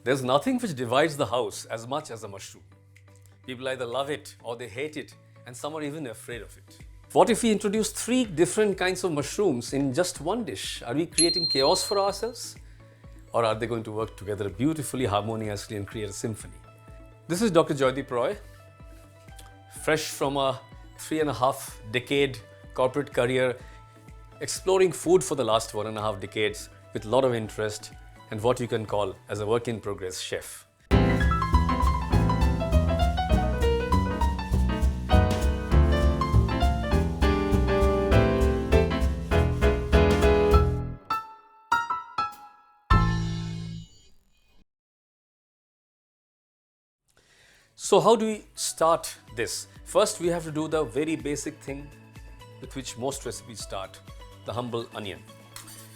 There's nothing which divides the house as much as a mushroom. People either love it or they hate it, and some are even afraid of it. What if we introduce 3 different kinds of mushrooms in just one dish? Are we creating chaos for ourselves? Or are they going to work together beautifully, harmoniously and create a symphony? This is Dr. Joydeep Roy, fresh from a 3.5-decade corporate career, exploring food for the last 1.5 decades with a lot of interest and what you can call as a work-in-progress chef. So how do we start this? First, we have to do the very basic thing with which most recipes start, the humble onion.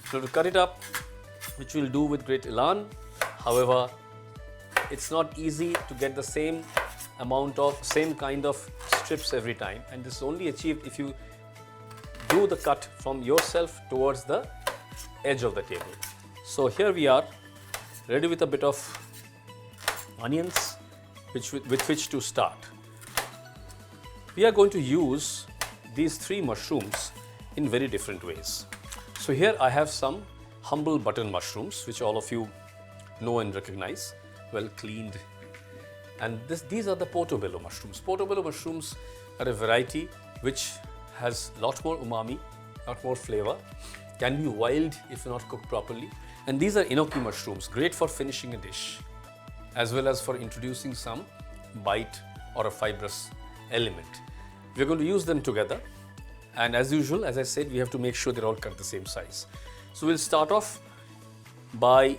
So to cut it up, which we'll do with great elan. However, it's not easy to get the same kind of strips every time, and this is only achieved if you do the cut from yourself towards the edge of the table. So here we are, ready with a bit of onions with which to start. We are going to use these 3 mushrooms in very different ways. So here I have some humble button mushrooms, which all of you know and recognize, well cleaned. And these are the portobello mushrooms. Portobello mushrooms are a variety which has a lot more umami, lot more flavor, can be wild if not cooked properly. And these are enoki mushrooms, great for finishing a dish, as well as for introducing some bite or a fibrous element. We're going to use them together, and as usual, as I said, we have to make sure they're all cut the same size. So we'll start off by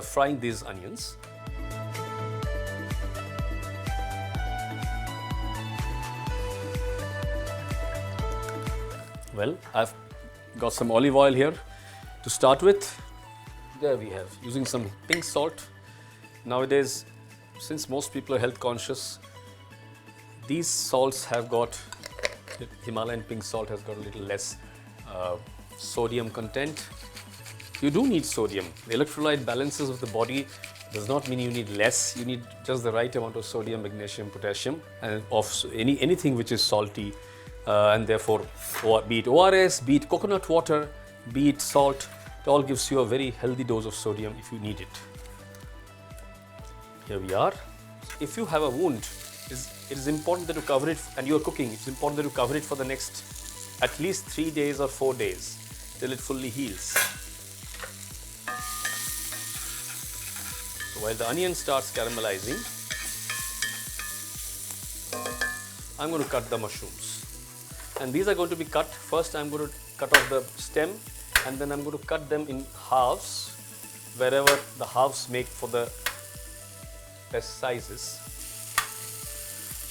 frying these onions. Well, I've got some olive oil here to start with. There we have, using some pink salt. Nowadays, since most people are health conscious, these salts have got, Himalayan pink salt has got a little less sodium content. You do need sodium. The electrolyte balances of the body does not mean you need less. You need just the right amount of sodium, magnesium, potassium, and of anything which is salty, and therefore, be it ORS, be it coconut water, be it salt, it all gives you a very healthy dose of sodium if you need it. Here we are. If you have a wound, it is important that you cover it, and you are cooking, it's important that you cover it for the next at least 3 days or 4 days till it fully heals. So while the onion starts caramelizing, I'm going to cut the mushrooms. And these are going to be cut. First, I'm going to cut off the stem, and then I'm going to cut them in halves, wherever the halves make for the best sizes.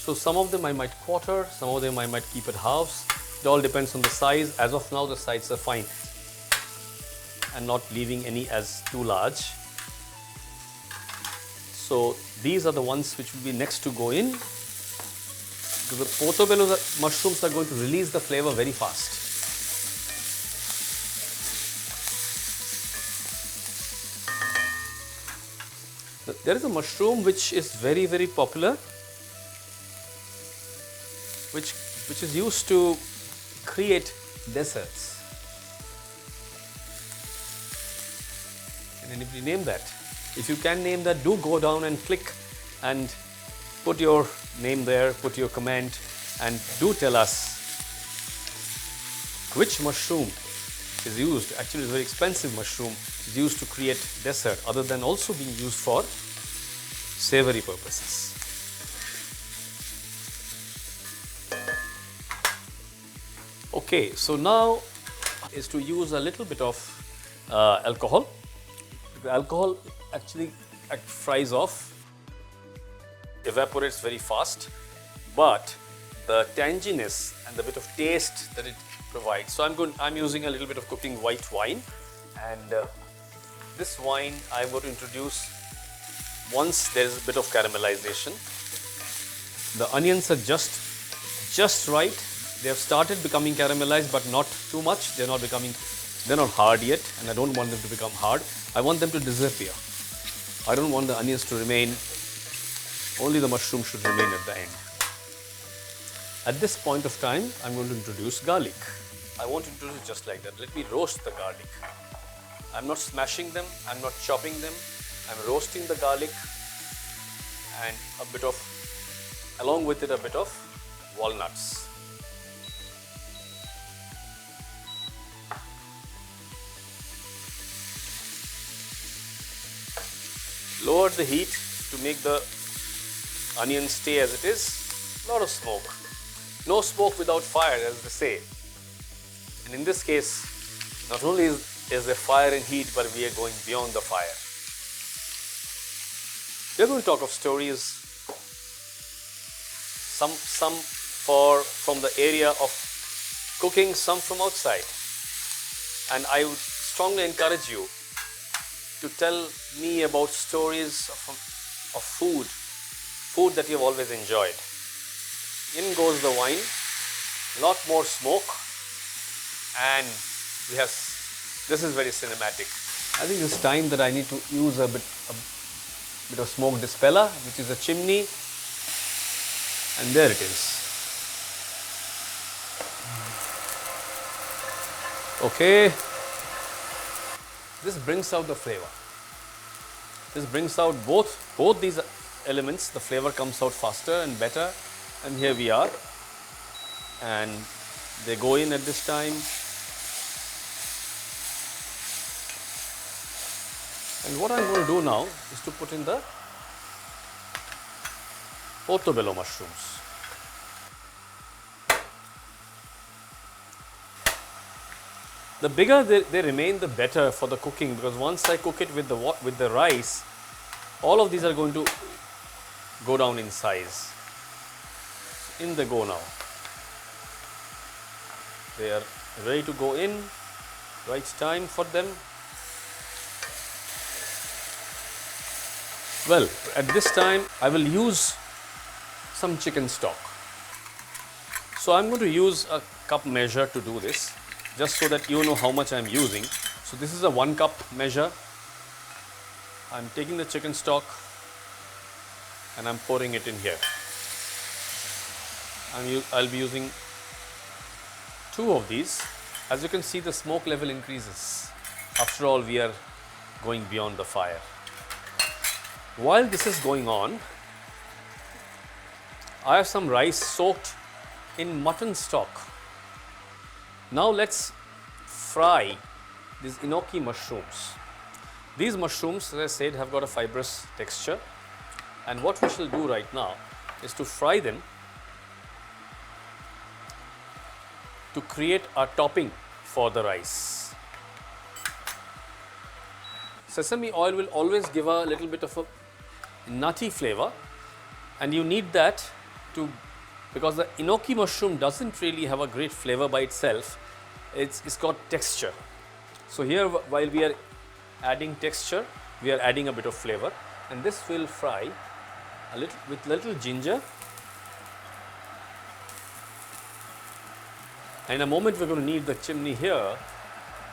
So some of them I might quarter, some of them I might keep at halves. It all depends on the size. As of now, the sides are fine and not leaving any as too large. So these are the ones which will be next to go in, because the portobello mushrooms are going to release the flavor very fast. There is a mushroom which is very, very popular, which is used to create desserts. Can anybody name that? If you can name that, do go down and click and put your name there, put your comment, and do tell us which mushroom is used. Actually, it's a very expensive mushroom. It's used to create dessert, other than also being used for savory purposes. Okay, so now is to use a little bit of alcohol. The alcohol actually fries off, evaporates very fast, but the tanginess and the bit of taste that it provides. So I'm using a little bit of cooking white wine, and this wine I'm going to introduce once there is a bit of caramelization. The onions are just right. They have started becoming caramelized, but not too much. They're not hard yet, and I don't want them to become hard. I want them to disappear. I don't want the onions to remain, only the mushroom should remain at the end. At this point of time, I'm going to introduce garlic. I won't introduce it just like that. Let me roast the garlic. I'm not smashing them, I'm not chopping them. I'm roasting the garlic and along with it a bit of walnuts. Lower the heat to make the onion stay as it is. A lot of smoke. No smoke without fire, as they say. And in this case, not only is there fire and heat, but we are going beyond the fire. We are going to talk of stories, some from the area of cooking, some from outside. And I would strongly encourage you to tell me about stories of food that you have always enjoyed. In goes the wine, lot more smoke, and this is very cinematic. I think it's time that I need to use a bit of smoke dispeller, which is a chimney, and there it is. Okay, this brings out the flavor. This brings out both these elements. The flavor comes out faster and better, and here we are, and they go in at this time. And what I'm going to do now is to put in the portobello mushrooms. The bigger they remain, the better for the cooking, because once I cook it with the rice, all of these are going to go down in size. In they go now. They are ready to go in. Right time for them. Well, at this time I will use some chicken stock. So I'm going to use a cup measure to do this, just so that you know how much I'm using. So this is a 1 cup measure. I'm taking the chicken stock and I'm pouring it in here. I'll be using 2 of these. As you can see, the smoke level increases. After all, we are going beyond the fire. While this is going on, I have some rice soaked in mutton stock. Now let's fry these enoki mushrooms. These mushrooms, as I said, have got a fibrous texture, and what we shall do right now is to fry them to create a topping for the rice. Sesame oil will always give a little bit of a nutty flavor, and you need that because the enoki mushroom doesn't really have a great flavor by itself. It's got texture. So here, while we are adding texture, we are adding a bit of flavor, and this will fry with little ginger. And in a moment we're going to need the chimney here,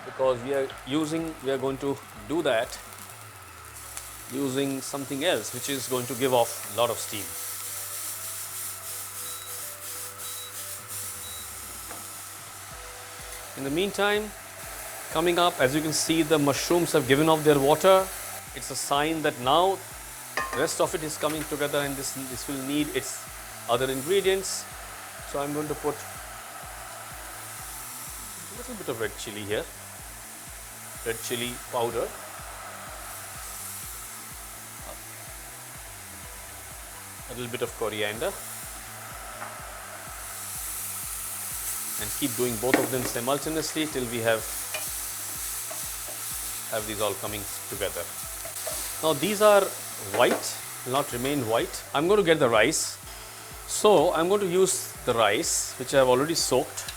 because we are going to do that using something else which is going to give off a lot of steam. In the meantime, coming up, as you can see, the mushrooms have given off their water. It's a sign that now the rest of it is coming together, and this will need its other ingredients. So I'm going to put a little bit of red chili here, red chili powder, a little bit of coriander, and keep doing both of them simultaneously till we have these all coming together. Now these are white, will not remain white. I'm going to get the rice. So I'm going to use the rice which I have already soaked.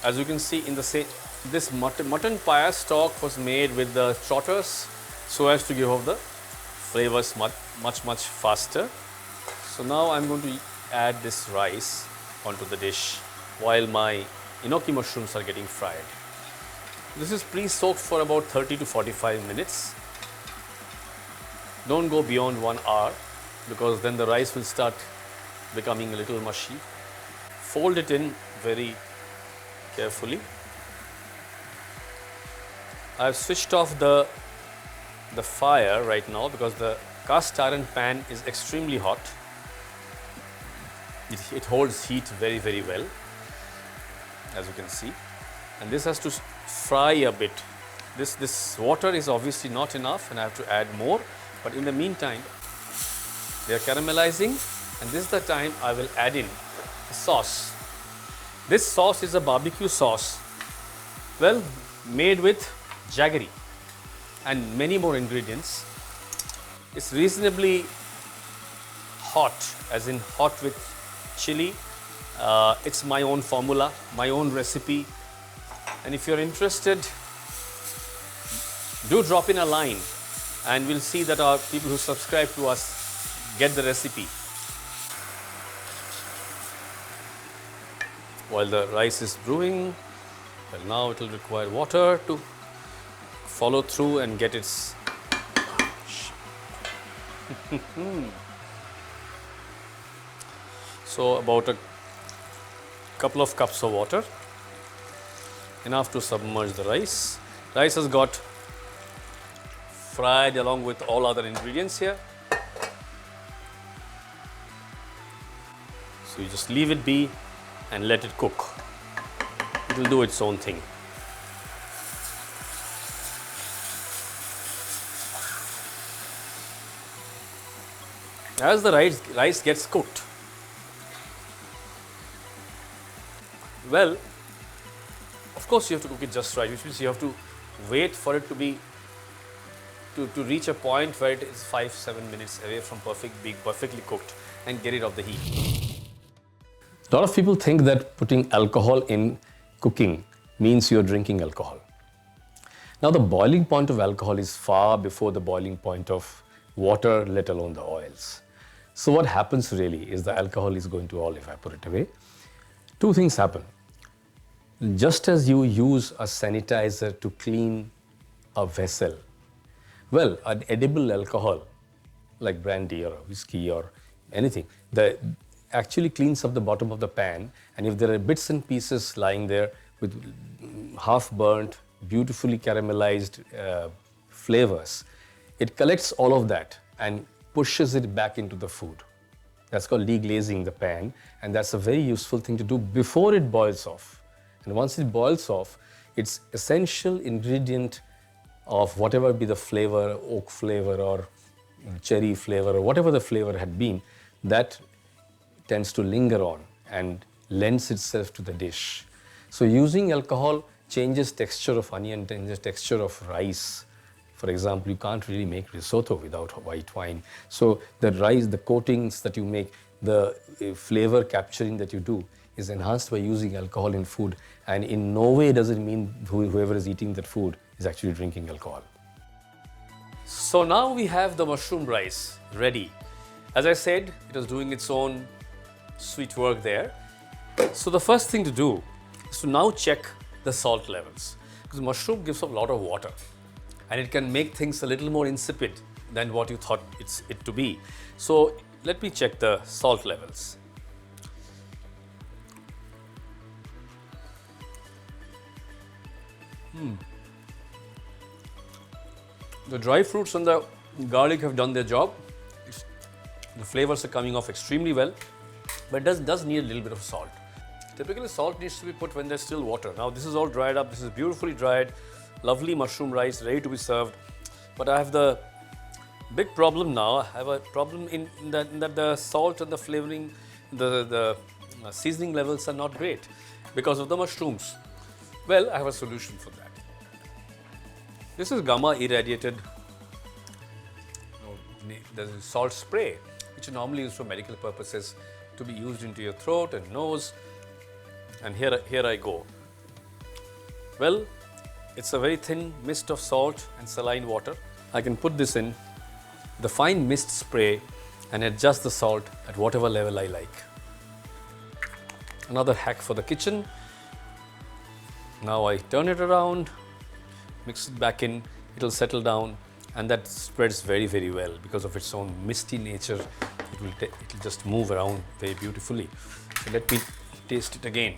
As you can see, in this mutton paya stock was made with the trotters so as to give off the flavors much faster. So now I'm going to add this rice onto the dish while my enoki mushrooms are getting fried. This is pre-soaked for about 30 to 45 minutes. Don't go beyond 1 hour because then the rice will start becoming a little mushy. Fold it in very carefully. I've switched off the fire right now because the cast iron pan is extremely hot. It holds heat very, very well, as you can see. And this has to fry a bit. This water is obviously not enough and I have to add more. But in the meantime, they are caramelizing, and this is the time I will add in the sauce. This sauce is a barbecue sauce, well, made with jaggery and many more ingredients. It's reasonably hot, as in hot with chili. It's my own formula, my own recipe. And if you're interested, do drop in a line and we'll see that our people who subscribe to us get the recipe. While the rice is brewing, well, now it will require water to follow through and get its so about a couple of cups of water, enough to submerge the rice. Rice has got fried along with all other ingredients here. So you just leave it be and let it cook. It will do its own thing. As the rice gets cooked, well, of course you have to cook it just right, which means you have to wait for it to be to reach a point where it is 5-7 minutes away from being perfectly cooked and get it off the heat. A lot of people think that putting alcohol in cooking means you're drinking alcohol. Now the boiling point of alcohol is far before the boiling point of water, let alone the oils. So what happens really is the alcohol is going to all evaporate away. Two things happen. Just as you use a sanitizer to clean a vessel, well, an edible alcohol like brandy or whiskey or anything, that actually cleans up the bottom of the pan, and if there are bits and pieces lying there with half burnt, beautifully caramelized flavors, it collects all of that and pushes it back into the food. That's called deglazing the pan, and that's a very useful thing to do before it boils off. And once it boils off, its essential ingredient of whatever be the flavor, oak flavor or cherry flavor or whatever the flavor had been, that tends to linger on and lends itself to the dish. So using alcohol changes texture of onion, changes texture of rice. For example, you can't really make risotto without white wine. So the rice, the coatings that you make, the flavor capturing that you do is enhanced by using alcohol in food, and in no way does it mean whoever is eating that food is actually drinking alcohol. So now we have the mushroom rice ready. As I said, it was doing its own sweet work there. So the first thing to do is to now check the salt levels, because mushroom gives off a lot of water and it can make things a little more insipid than what you thought it to be. So let me check the salt levels. The dry fruits and the garlic have done their job. The flavors are coming off extremely well, but it does need a little bit of salt. Typically, salt needs to be put when there's still water. Now this is all dried up. This is beautifully dried, lovely mushroom rice ready to be served. But I have the big problem now. I have a problem in that the salt and the flavoring, the seasoning levels are not great because of the mushrooms. Well, I have a solution for that. This is gamma irradiated there's salt spray, which is normally used for medical purposes to be used into your throat and nose. And here I go. Well, it's a very thin mist of salt and saline water. I can put this in the fine mist spray and adjust the salt at whatever level I like. Another hack for the kitchen. Now I turn it around, mix it back in, it'll settle down. and that spreads very, very well because of its own misty nature. It will just move around very beautifully. So let me taste it again.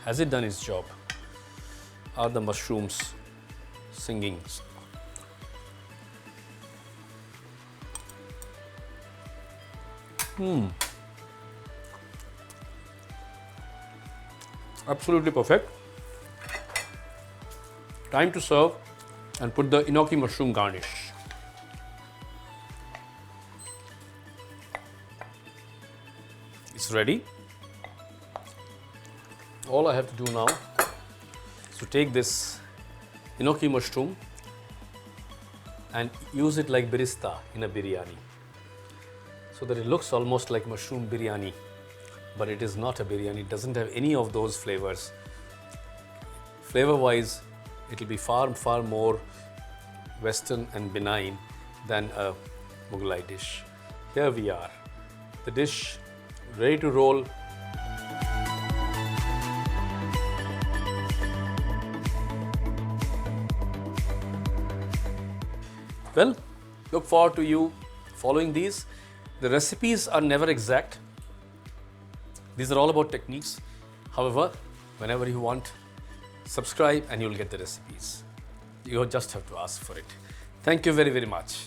Has it done its job? Are the mushrooms singing? Absolutely perfect. Time to serve and put the enoki mushroom garnish. It's ready. All I have to do now is to take this enoki mushroom and use it like birista in a biryani, so that it looks almost like mushroom biryani, but it is not a biryani. It doesn't have any of those flavors. Flavor wise, it will be far, far more Western and benign than a Mughlai dish. Here we are, the dish ready to roll. Well, look forward to you following these. The recipes are never exact. These are all about techniques. However, whenever you want, subscribe and you'll get the recipes. You just have to ask for it. Thank you very, very much.